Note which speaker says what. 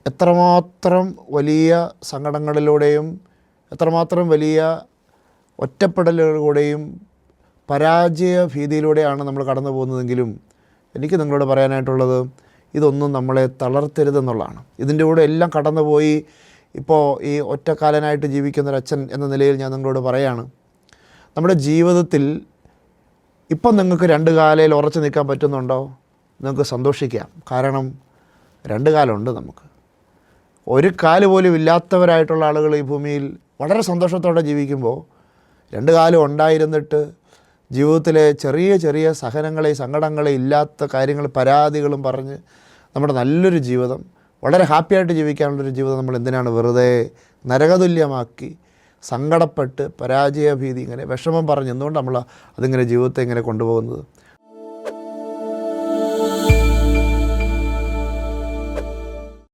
Speaker 1: എത്രമാത്രം വലിയ സങ്കടങ്ങളിലൂടെയും എത്രമാത്രം വലിയ ഒറ്റപ്പെടലുകളിലൂടെയും പരാജയ ഭീതിയിലൂടെയാണ് നമ്മൾ കടന്നു പോകുന്നതെങ്കിലും എനിക്ക് നിങ്ങളോട് പറയാനായിട്ടുള്ളത് ഇതൊന്നും നമ്മളെ തളർത്തരുതെന്നുള്ളതാണ്. ഇതിൻ്റെ കൂടെ എല്ലാം കടന്നുപോയി ഇപ്പോൾ ഈ ഒറ്റക്കാലനായിട്ട് ജീവിക്കുന്നൊരച്ഛൻ എന്ന നിലയിൽ ഞാൻ നിങ്ങളോട് പറയാണ്, നമ്മുടെ ജീവിതത്തിൽ ഇപ്പം നിങ്ങൾക്ക് രണ്ട് കാലയിൽ ഉറച്ചു നിൽക്കാൻ പറ്റുന്നുണ്ടോ? നിങ്ങൾക്ക് സന്തോഷിക്കാം. കാരണം രണ്ട് കാലമുണ്ട് നമുക്ക്. ഒരു കാല് പോലും ഇല്ലാത്തവരായിട്ടുള്ള ആളുകൾ ഈ ഭൂമിയിൽ വളരെ സന്തോഷത്തോടെ ജീവിക്കുമ്പോൾ രണ്ട് കാലം ഉണ്ടായിരുന്നിട്ട് ജീവിതത്തിലെ ചെറിയ ചെറിയ സഹനങ്ങളെ സങ്കടങ്ങളെ ഇല്ലാത്ത കാര്യങ്ങൾ പരാതികളും പറഞ്ഞ് നമ്മുടെ നല്ലൊരു ജീവിതം വളരെ ഹാപ്പിയായിട്ട് ജീവിക്കാനുള്ളൊരു ജീവിതം നമ്മൾ എന്തിനാണ് വെറുതെ നരകതുല്യമാക്കി സങ്കടപ്പെട്ട് പരാജയഭീതി ഇങ്ങനെ വിഷമം പറഞ്ഞ് എന്തുകൊണ്ട് നമ്മൾ അതിങ്ങനെ ജീവിതത്തെ ഇങ്ങനെ കൊണ്ടുപോകുന്നത്?